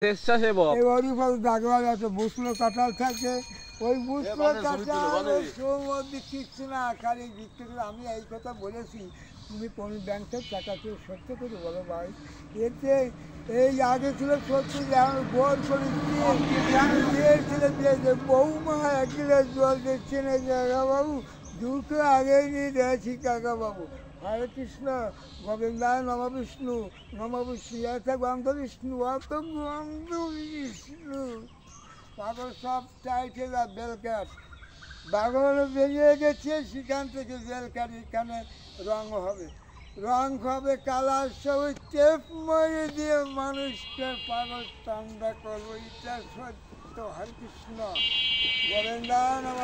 স্বেচ্ছাসেবক এই অরিফল দাগওয়াল আছে বুসলো কাঁঠাল থাকে ওই বুসলো কাঁঠাল সৌমদ্দি কিচ্ছু না খালি বিক্রি করে আমি এই কথা বলেছি তুমি কোন ব্যাংকের টাকা ছিল সত্য করে বলো ভাই এতে এই আগে ছিল সত্য যে আমি বোর করে দিয়ে ছেলে দিয়েছে বৌমা এক গিলাস জল দিচ্ছে না কাকাবাবু দুটো আগেই নিয়ে দিয়েছি কাকাবাবু হরে কৃষ্ণ গোবিন্দায় নম বিষ্ণু এত গন্ধ বিষ্ণু অত গন্ধ বিষ্ণু পাগল সব চাইছে যা বেলকাট বাগল বেরিয়ে গেছে সেখান থেকে বেলকাট এখানে রং হবে কালার সব চেপ মরে দিয়ে মানুষকে পাগল ঠান্ডা করবো এটা সত্য হরে কৃষ্ণ গোবিন্দায় নম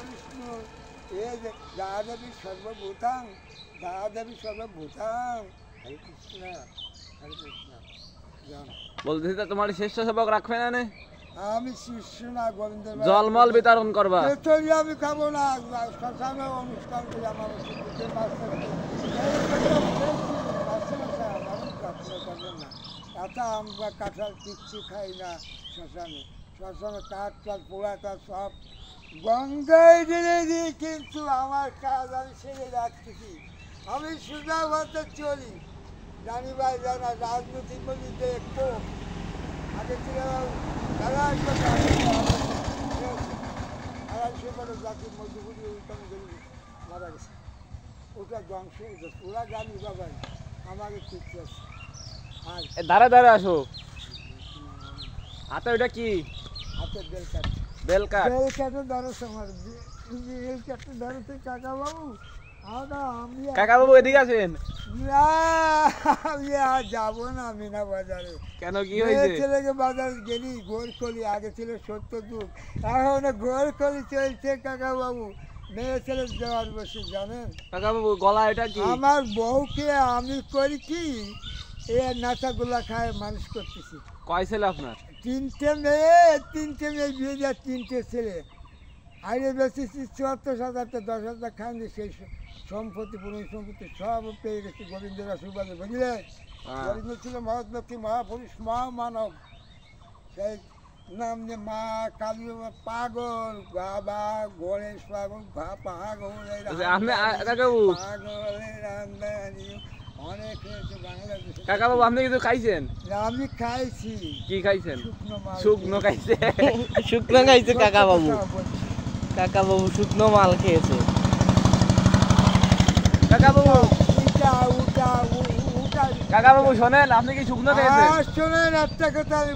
বিষ্ণু এই যে দাদেবী সর্বভূতাং হরে কৃষ্ণ বলতেছি তো তোমার স্বেচ্ছাসেবক রাখবে না নে আমি শিষ্য না গোবিন্দ জলমল বিতরণ করবা আমি খাবো না শ্মশানে অনুষ্ঠান করি আমার আচ্ছা আমরা কাঁঠাল কিচ্ছু খাই না শ্মশানে কাঠ পোড়া কাঠ সব গঙ্গায় ঢেলে দিই কিন্তু আমার কাজ আমি সেরে রাখতেছি আমি সুদা ভাতে চলি জানি ভাই জানা রাজনৈতিক বলিতে একটু আগে ছিল আড়াইশো করে জাতির মধ্যগুলি ওইখানে গেলি মারা গেছে ওটা ধ্বংস হয়েছে ওরা জানি বাবাই আমাকে কিচ্ছু আছে আর ধারে আসো হাতে ওইটা কি হাতের বেলকাঠ বেলকাঠের ধরো তোমার বেলকাঠের ধরো তুই কাকাবাবু কাকাবাবু এদিকে আছেন আমি আর যাবো না মিনা বাজারে কেন কি হয়েছে ছেলেকে বাজার গেলি গোরকলি আগে ছিল 70 যুগ এখন গোরকলি চলছে কাকাবাবু মেয়ে ছেলে যাওয়ার বসে জানেন কাকাবাবু গলা এটা কি আমার বউকে আমি করি কি এ নাচাগুলা খায় মানুষ করতেছি কয় ছেলে আপনার তিনটে মেয়ে বিয়ে দেওয়ার 3টে ছেলে আগে বেশি 74,000 10,000 খান সেই সম্পত্তি পুনঃসম্পত্তি সব পেয়ে গেছে গোবিন্দের আশীর্বাদে বুঝলে গোবিন্দ ছিল মহাত্মী মহাপুরুষ মহামানব সেই নাম যে মা কালী পাগল বাবা গণেশ পাগল পাগল অনেক হয়েছে বাংলাদেশে কাকাবাবু আপনি কিছু খাইছেন আমি খাইছি কি খাইছেন শুকনো খাইছে শুকনো খাইছে কাকাবাবু শুকনো মাল খেয়েছে কাকাবাবু শোনেন আপনি কি শুকনো খেয়েছেন শোনেন একটা কথা আমি